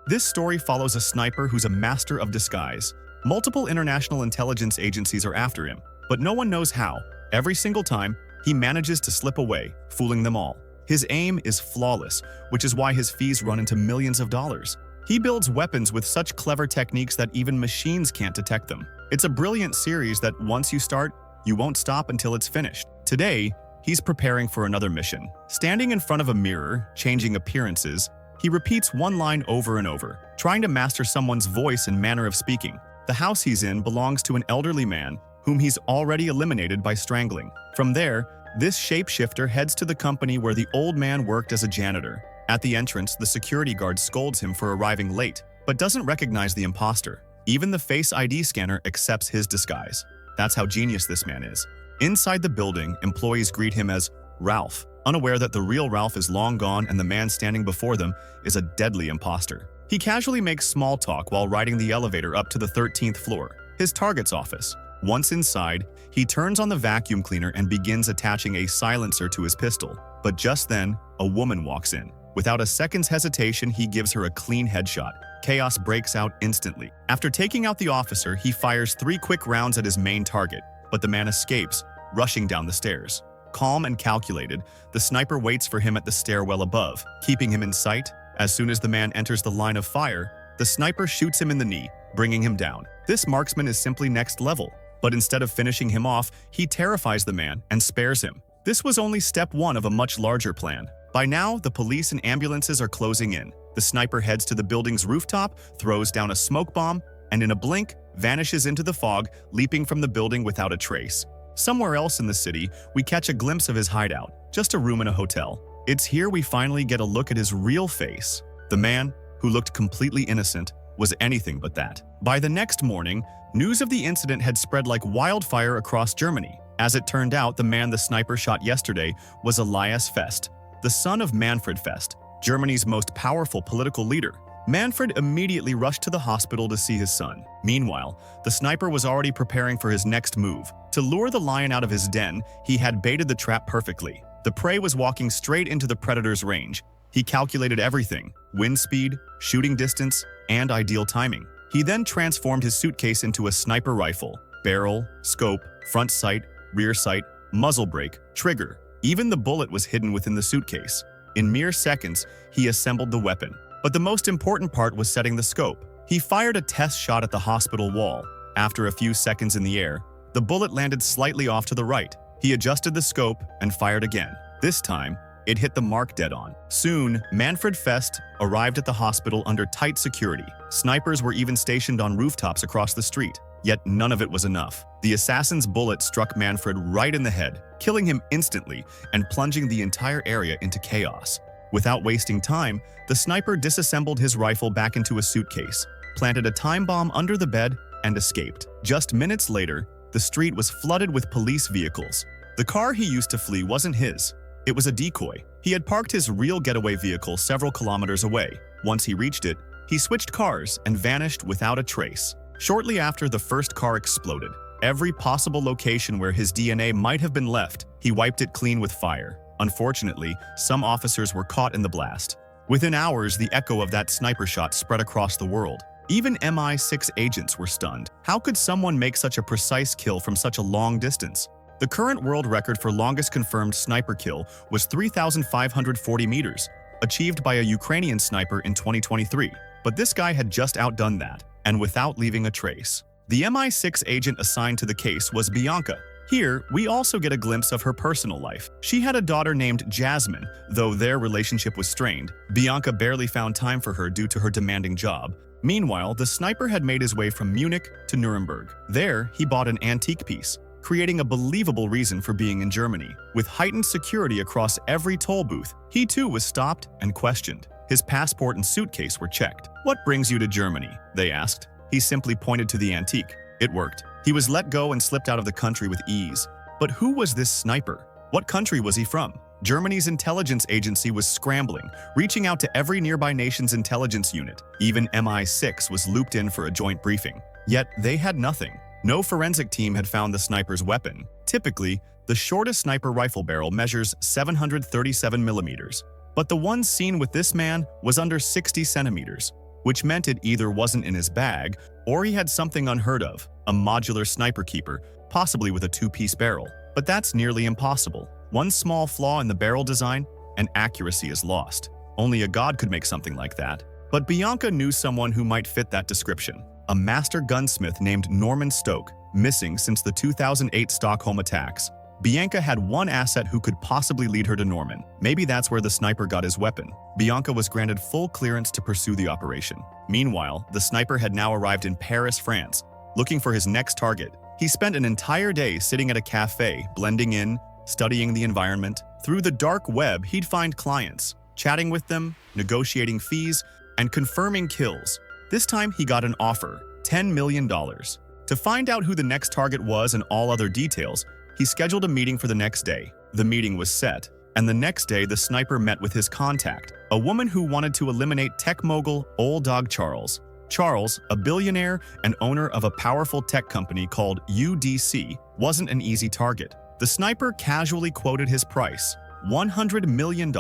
This story follows a sniper who's a master of disguise. Multiple international intelligence agencies are after him, but no one knows how. Every single time, he manages to slip away, fooling them all. His aim is flawless, which is why his fees run into millions of dollars. He builds weapons with such clever techniques that even machines can't detect them. It's a brilliant series that once you start, you won't stop until it's finished. Today, he's preparing for another mission. Standing in front of a mirror, changing appearances, he repeats one line over and over, trying to master someone's voice and manner of speaking. The house he's in belongs to an elderly man whom he's already eliminated by strangling. From there, this shapeshifter heads to the company where the old man worked as a janitor. At the entrance, the security guard scolds him for arriving late, but doesn't recognize the imposter. Even the Face ID scanner accepts his disguise. That's how genius this man is. Inside the building, employees greet him as Ralph, unaware that the real Ralph is long gone and the man standing before them is a deadly imposter. He casually makes small talk while riding the elevator up to the 13th floor, his target's office. Once inside, he turns on the vacuum cleaner and begins attaching a silencer to his pistol. But just then, a woman walks in. Without a second's hesitation, he gives her a clean headshot. Chaos breaks out instantly. After taking out the officer, he fires 3 quick rounds at his main target, but the man escapes, rushing down the stairs. Calm and calculated, the sniper waits for him at the stairwell above, keeping him in sight. As soon as the man enters the line of fire, the sniper shoots him in the knee, bringing him down. This marksman is simply next level, but instead of finishing him off, he terrifies the man and spares him. This was only step 1 of a much larger plan. By now, the police and ambulances are closing in. The sniper heads to the building's rooftop, throws down a smoke bomb, and in a blink, vanishes into the fog, leaping from the building without a trace. Somewhere else in the city, we catch a glimpse of his hideout, just a room in a hotel. It's here we finally get a look at his real face. The man, who looked completely innocent, was anything but that. By the next morning, news of the incident had spread like wildfire across Germany. As it turned out, the man the sniper shot yesterday was Elias Fest, the son of Manfred Fest, Germany's most powerful political leader. Manfred immediately rushed to the hospital to see his son. Meanwhile, the sniper was already preparing for his next move. To lure the lion out of his den, he had baited the trap perfectly. The prey was walking straight into the predator's range. He calculated everything: wind speed, shooting distance, and ideal timing. He then transformed his suitcase into a sniper rifle: barrel, scope, front sight, rear sight, muzzle brake, trigger. Even the bullet was hidden within the suitcase. In mere seconds, he assembled the weapon. But the most important part was setting the scope. He fired a test shot at the hospital wall. After a few seconds in the air, the bullet landed slightly off to the right. He adjusted the scope and fired again. This time, it hit the mark dead on. Soon, Manfred Fest arrived at the hospital under tight security. Snipers were even stationed on rooftops across the street. Yet none of it was enough. The assassin's bullet struck Manfred right in the head, killing him instantly and plunging the entire area into chaos. Without wasting time, the sniper disassembled his rifle back into a suitcase, planted a time bomb under the bed, and escaped. Just minutes later, the street was flooded with police vehicles. The car he used to flee wasn't his. It was a decoy. He had parked his real getaway vehicle several kilometers away. Once he reached it, he switched cars and vanished without a trace. Shortly after, the first car exploded. Every possible location where his DNA might have been left, he wiped it clean with fire. Unfortunately, some officers were caught in the blast. Within hours, the echo of that sniper shot spread across the world. Even MI6 agents were stunned. How could someone make such a precise kill from such a long distance? The current world record for longest confirmed sniper kill was 3,540 meters, achieved by a Ukrainian sniper in 2023. But this guy had just outdone that, and without leaving a trace. The MI6 agent assigned to the case was Bianca. Here, we also get a glimpse of her personal life. She had a daughter named Jasmine, though their relationship was strained. Bianca barely found time for her due to her demanding job. Meanwhile, the sniper had made his way from Munich to Nuremberg. There, he bought an antique piece, creating a believable reason for being in Germany. With heightened security across every toll booth, he too was stopped and questioned. His passport and suitcase were checked. "What brings you to Germany?" they asked. He simply pointed to the antique. It worked. He was let go and slipped out of the country with ease. But who was this sniper? What country was he from? Germany's intelligence agency was scrambling, reaching out to every nearby nation's intelligence unit. Even MI6 was looped in for a joint briefing. Yet they had nothing. No forensic team had found the sniper's weapon. Typically, the shortest sniper rifle barrel measures 737 millimeters. But the one seen with this man was under 60 centimeters. which meant it either wasn't in his bag or he had something unheard of, a modular sniper keeper, possibly with a two-piece barrel. But that's nearly impossible. One small flaw in the barrel design, and accuracy is lost. Only a god could make something like that. But Bianca knew someone who might fit that description. A master gunsmith named Norman Stoke, missing since the 2008 Stockholm attacks. Bianca had one asset who could possibly lead her to Norman. Maybe that's where the sniper got his weapon. Bianca was granted full clearance to pursue the operation. Meanwhile, the sniper had now arrived in Paris, France, looking for his next target. He spent an entire day sitting at a cafe, blending in, studying the environment. Through the dark web, he'd find clients, chatting with them, negotiating fees, and confirming kills. This time, he got an offer, $10 million. To find out who the next target was and all other details, he scheduled a meeting for the next day. The meeting was set, and the next day the sniper met with his contact, a woman who wanted to eliminate tech mogul Old Dog Charles. Charles, a billionaire and owner of a powerful tech company called UDC, wasn't an easy target. The sniper casually quoted his price, $100 million.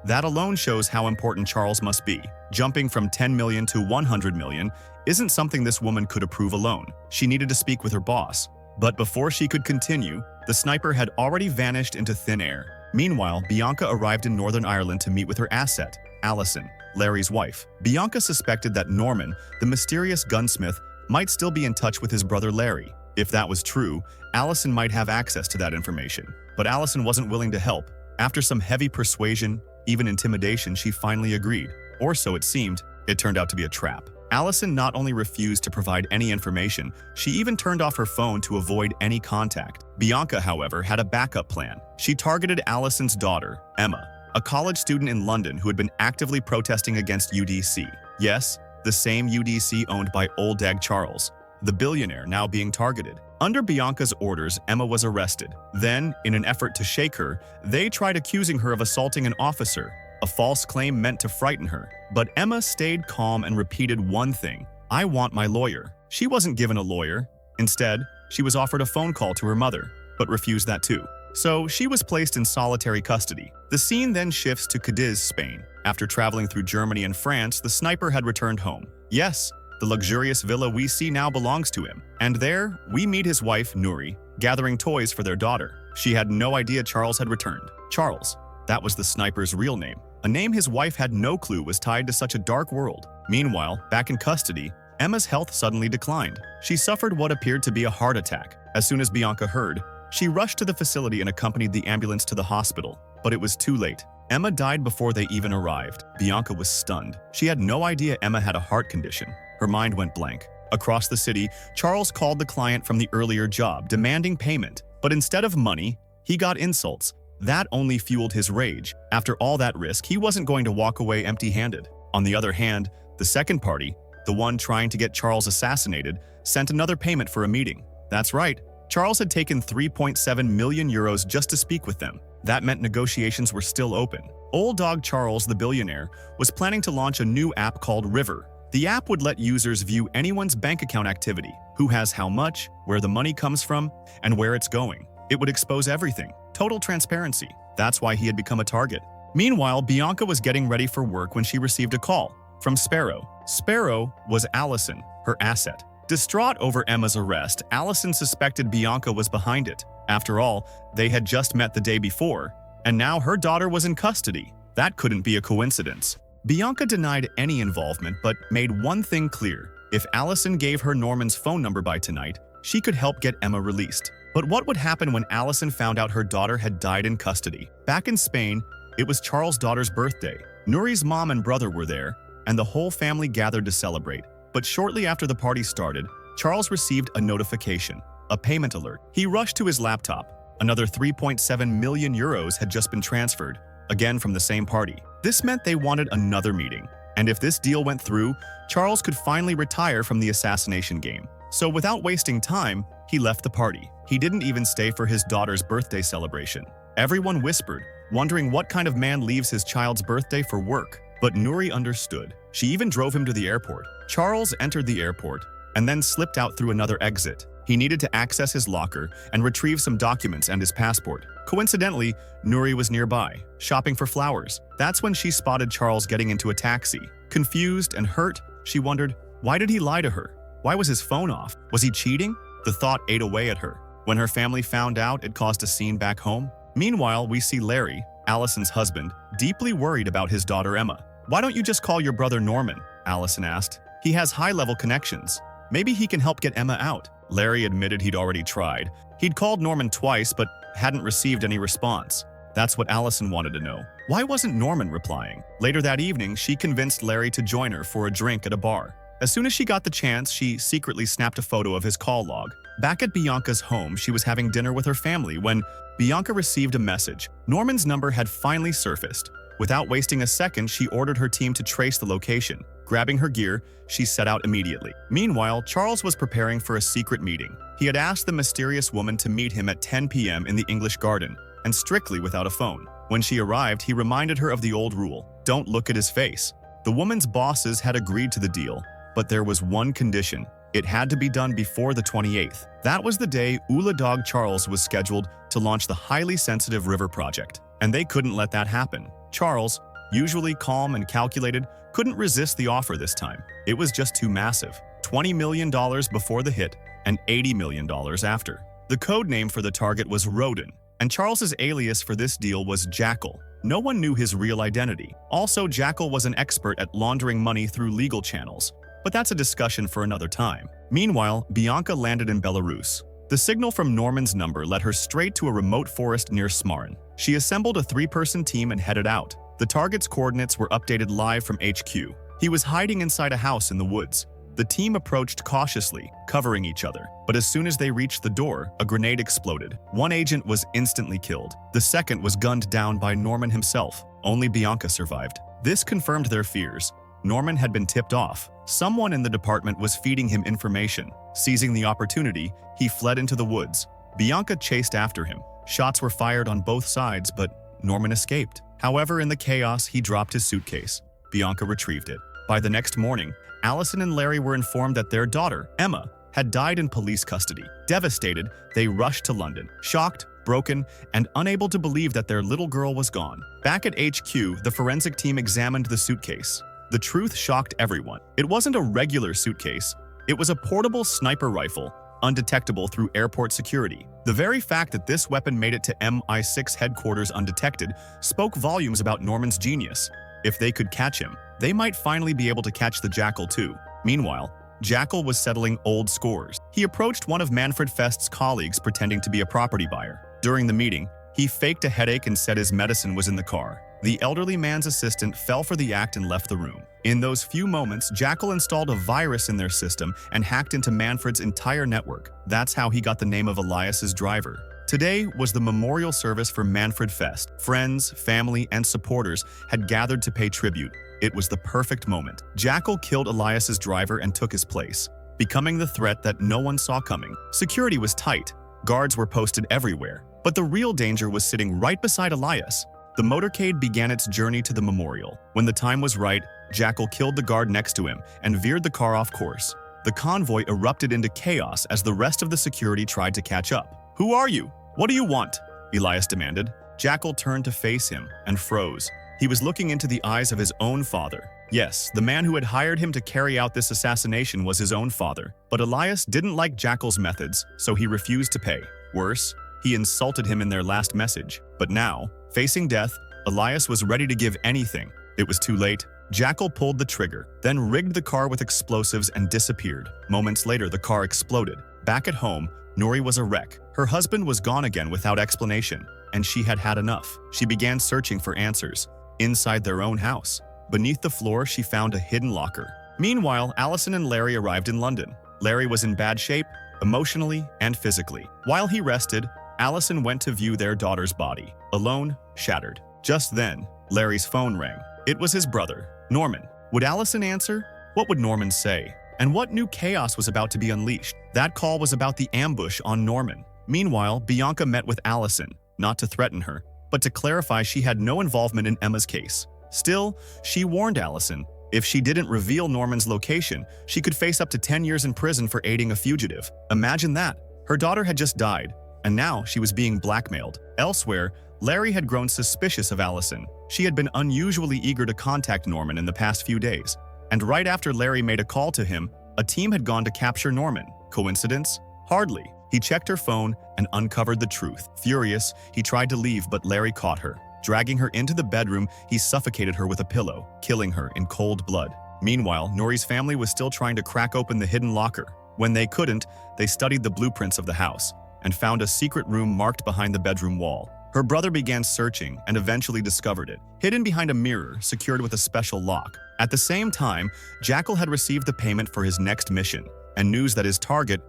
That alone shows how important Charles must be. Jumping from $10 million to $100 million isn't something this woman could approve alone. She needed to speak with her boss. But before she could continue, the sniper had already vanished into thin air. Meanwhile, Bianca arrived in Northern Ireland to meet with her asset, Alison, Larry's wife. Bianca suspected that Norman, the mysterious gunsmith, might still be in touch with his brother Larry. If that was true, Alison might have access to that information. But Alison wasn't willing to help. After some heavy persuasion, even intimidation, she finally agreed. Or so it seemed. It turned out to be a trap. Alison not only refused to provide any information, she even turned off her phone to avoid any contact. Bianca, however, had a backup plan. She targeted Alison's daughter, Emma, a college student in London who had been actively protesting against UDC. Yes, the same UDC owned by Old Dog Charles, the billionaire now being targeted. Under Bianca's orders, Emma was arrested. Then, in an effort to shake her, they tried accusing her of assaulting an officer, a false claim meant to frighten her. But Emma stayed calm and repeated one thing: "I want my lawyer." She wasn't given a lawyer. Instead, she was offered a phone call to her mother, but refused that too. So she was placed in solitary custody. The scene then shifts to Cadiz, Spain. After traveling through Germany and France, the sniper had returned home. Yes, the luxurious villa we see now belongs to him. And there, we meet his wife, Nuri, gathering toys for their daughter. She had no idea Charles had returned. Charles, that was the sniper's real name. A name his wife had no clue was tied to such a dark world. Meanwhile, back in custody, Emma's health suddenly declined. She suffered what appeared to be a heart attack. As soon as Bianca heard, she rushed to the facility and accompanied the ambulance to the hospital. But it was too late. Emma died before they even arrived. Bianca was stunned. She had no idea Emma had a heart condition. Her mind went blank. Across the city, Charles called the client from the earlier job, demanding payment. But instead of money, he got insults. That only fueled his rage. After all that risk, he wasn't going to walk away empty-handed. On the other hand, the second party, the one trying to get Charles assassinated, sent another payment for a meeting. That's right, Charles had taken 3.7 million euros just to speak with them. That meant negotiations were still open. Old Dog Charles, the billionaire, was planning to launch a new app called River. The app would let users view anyone's bank account activity, who has how much, where the money comes from, and where it's going. It would expose everything. Total transparency. That's why he had become a target. Meanwhile, Bianca was getting ready for work when she received a call from Sparrow. Sparrow was Alison, her asset. Distraught over Emma's arrest, Alison suspected Bianca was behind it. After all, they had just met the day before, and now her daughter was in custody. That couldn't be a coincidence. Bianca denied any involvement but made one thing clear. If Alison gave her Norman's phone number by tonight, she could help get Emma released. But what would happen when Alison found out her daughter had died in custody? Back in Spain, it was Charles' daughter's birthday. Nuri's mom and brother were there, and the whole family gathered to celebrate. But shortly after the party started, Charles received a notification, a payment alert. He rushed to his laptop. Another 3.7 million euros had just been transferred, again from the same party. This meant they wanted another meeting. And if this deal went through, Charles could finally retire from the assassination game. So without wasting time, he left the party. He didn't even stay for his daughter's birthday celebration. Everyone whispered, wondering what kind of man leaves his child's birthday for work. But Nuri understood. She even drove him to the airport. Charles entered the airport and then slipped out through another exit. He needed to access his locker and retrieve some documents and his passport. Coincidentally, Nuri was nearby, shopping for flowers. That's when she spotted Charles getting into a taxi. Confused and hurt, She wondered, why did he lie to her? Why was his phone off? Was he cheating? The thought ate away at her. When her family found out, it caused a scene back home. Meanwhile, we see Larry, Allison's husband, deeply worried about his daughter Emma. "Why don't you just call your brother Norman?" Allison asked. "He has high-level connections. Maybe he can help get Emma out." Larry admitted he'd already tried. He'd called Norman twice, but hadn't received any response. That's what Allison wanted to know. Why wasn't Norman replying? Later that evening, she convinced Larry to join her for a drink at a bar. As soon as she got the chance, she secretly snapped a photo of his call log. Back at Bianca's home, she was having dinner with her family when Bianca received a message. Norman's number had finally surfaced. Without wasting a second, she ordered her team to trace the location. Grabbing her gear, she set out immediately. Meanwhile, Charles was preparing for a secret meeting. He had asked the mysterious woman to meet him at 10 p.m. in the English Garden, and strictly without a phone. When she arrived, he reminded her of the old rule: don't look at his face. The woman's bosses had agreed to the deal, but there was one condition. It had to be done before the 28th. That was the day Ula Dog Charles was scheduled to launch the highly sensitive river project, and they couldn't let that happen. Charles, usually calm and calculated, couldn't resist the offer this time. It was just too massive. $20 million before the hit and $80 million after. The code name for the target was Rodin, and Charles's alias for this deal was Jackal. No one knew his real identity. Also, Jackal was an expert at laundering money through legal channels, but that's a discussion for another time. Meanwhile, Bianca landed in Belarus. The signal from Norman's number led her straight to a remote forest near Smarin. She assembled a 3-person team and headed out. The target's coordinates were updated live from HQ. He was hiding inside a house in the woods. The team approached cautiously, covering each other. But as soon as they reached the door, a grenade exploded. One agent was instantly killed. The second was gunned down by Norman himself. Only Bianca survived. This confirmed their fears. Norman had been tipped off. Someone in the department was feeding him information. Seizing the opportunity, he fled into the woods. Bianca chased after him. Shots were fired on both sides, but Norman escaped. However, in the chaos, he dropped his suitcase. Bianca retrieved it. By the next morning, Allison and Larry were informed that their daughter, Emma, had died in police custody. Devastated, they rushed to London. Shocked, broken, and unable to believe that their little girl was gone. Back at HQ, the forensic team examined the suitcase. The truth shocked everyone. It wasn't a regular suitcase. It was a portable sniper rifle, undetectable through airport security. The very fact that this weapon made it to MI6 headquarters undetected spoke volumes about Norman's genius. If they could catch him, they might finally be able to catch the Jackal too. Meanwhile, Jackal was settling old scores. He approached one of Manfred Fest's colleagues pretending to be a property buyer. During the meeting, he faked a headache and said his medicine was in the car. The elderly man's assistant fell for the act and left the room. In those few moments, Jackal installed a virus in their system and hacked into Manfred's entire network. That's how he got the name of Elias's driver. Today was the memorial service for Manfred Fest. Friends, family, and supporters had gathered to pay tribute. It was the perfect moment. Jackal killed Elias's driver and took his place, becoming the threat that no one saw coming. Security was tight. Guards were posted everywhere. But the real danger was sitting right beside Elias. The motorcade began its journey to the memorial. When the time was right, Jackal killed the guard next to him and veered the car off course. The convoy erupted into chaos as the rest of the security tried to catch up. "Who are you? What do you want?" Elias demanded. Jackal turned to face him and froze. He was looking into the eyes of his own father. Yes, the man who had hired him to carry out this assassination was his own father. But Elias didn't like Jackal's methods, so he refused to pay. Worse, he insulted him in their last message. But now, facing death, Elias was ready to give anything. It was too late. Jackal pulled the trigger, then rigged the car with explosives and disappeared. Moments later, the car exploded. Back at home, Nuri was a wreck. Her husband was gone again without explanation, and she had had enough. She began searching for answers. Inside their own house, beneath the floor, she found a hidden locker. Meanwhile, Allison and Larry arrived in London. Larry was in bad shape, emotionally and physically. While he rested, Allison went to view their daughter's body, alone, shattered. Just then, Larry's phone rang. It was his brother, Norman. Would Allison answer? What would Norman say? And what new chaos was about to be unleashed? That call was about the ambush on Norman. Meanwhile, Bianca met with Allison, not to threaten her, but to clarify she had no involvement in Emma's case. Still, she warned Allison, if she didn't reveal Norman's location, she could face up to 10 years in prison for aiding a fugitive. Imagine that. Her daughter had just died, and now she was being blackmailed. Elsewhere, Larry had grown suspicious of Allison. She had been unusually eager to contact Norman in the past few days, And right after Larry made a call to him, a team had gone to capture Norman. Coincidence? Hardly. He checked her phone and uncovered the truth. Furious, he tried to leave, but Larry caught her. Dragging her into the bedroom, he suffocated her with a pillow, killing her in cold blood. Meanwhile, Nori's family was still trying to crack open the hidden locker. When they couldn't, they studied the blueprints of the house and found a secret room marked behind the bedroom wall. Her brother began searching and eventually discovered it, hidden behind a mirror secured with a special lock. At the same time, Jackal had received the payment for his next mission, and news that his target,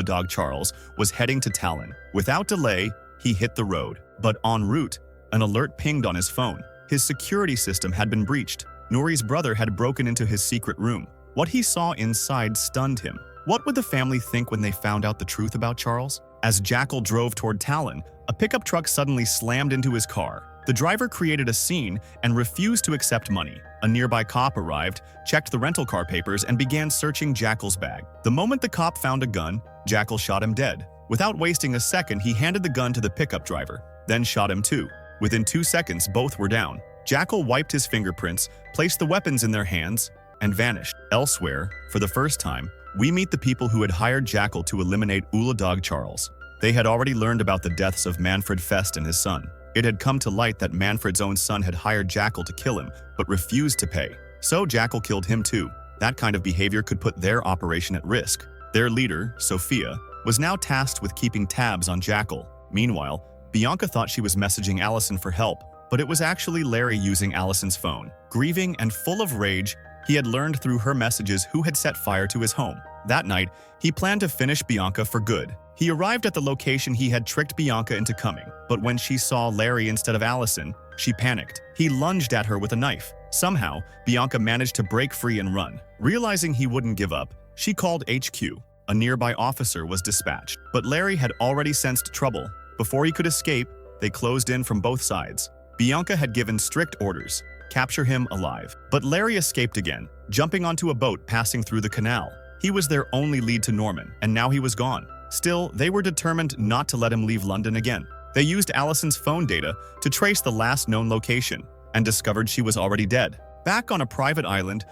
Dog Charles, was heading to Talon. Without delay, he hit the road. But en route, an alert pinged on his phone. His security system had been breached. Nori's brother had broken into his secret room. What he saw inside stunned him. What would the family think when they found out the truth about Charles? As Jackal drove toward Talon, a pickup truck suddenly slammed into his car. The driver created a scene and refused to accept money. A nearby cop arrived, checked the rental car papers, and began searching Jackal's bag. The moment the cop found a gun, Jackal shot him dead. Without wasting a second, he handed the gun to the pickup driver, then shot him too. Within 2 seconds, both were down. Jackal wiped his fingerprints, placed the weapons in their hands, and vanished. Elsewhere, for the first time, we meet the people who had hired Jackal to eliminate Dog Charles. They had already learned about the deaths of Manfred Fest and his son. It had come to light that Manfred's own son had hired Jackal to kill him, but refused to pay. So Jackal killed him too. That kind of behavior could put their operation at risk. Their leader, Sophia, was now tasked with keeping tabs on Jackal. Meanwhile, Bianca thought she was messaging Allison for help, but it was actually Larry using Allison's phone. Grieving and full of rage, he had learned through her messages who had set fire to his home. That night, he planned to finish Bianca for good. He arrived at the location he had tricked Bianca into coming, but when she saw Larry instead of Allison, she panicked. He lunged at her with a knife. Somehow, Bianca managed to break free and run. Realizing he wouldn't give up, she called HQ. A nearby officer was dispatched, but Larry had already sensed trouble. Before he could escape, they closed in from both sides. Bianca had given strict orders: capture him alive. But Larry escaped again, jumping onto a boat passing through the canal. He was their only lead to Norman, and now he was gone. Still, they were determined not to let him leave London again. They used Allison's phone data to trace the last known location, and discovered she was already dead. Back on a private island,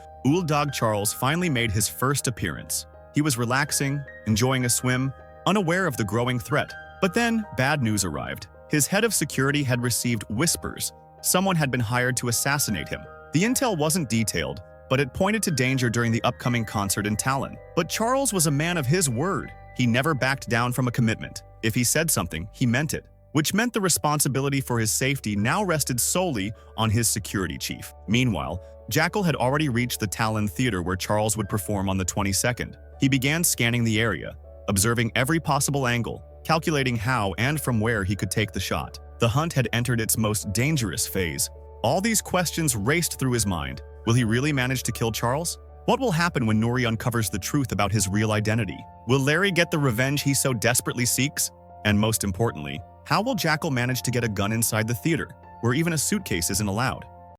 Dog Charles finally made his first appearance. He was relaxing, enjoying a swim, unaware of the growing threat. But then, bad news arrived. His head of security had received whispers. Someone had been hired to assassinate him. The intel wasn't detailed, but it pointed to danger during the upcoming concert in Talon. But Charles was a man of his word. He never backed down from a commitment. If he said something, he meant it, which meant the responsibility for his safety now rested solely on his security chief. Meanwhile, Jackal had already reached the Talon Theater where Charles would perform on the 22nd. He began scanning the area, observing every possible angle, calculating how and from where he could take the shot. The hunt had entered its most dangerous phase. All these questions raced through his mind. Will he really manage to kill Charles? What will happen when Nori uncovers the truth about his real identity? Will Larry get the revenge he so desperately seeks? And most importantly, how will Jackal manage to get a gun inside the theater, where even a suitcase isn't allowed?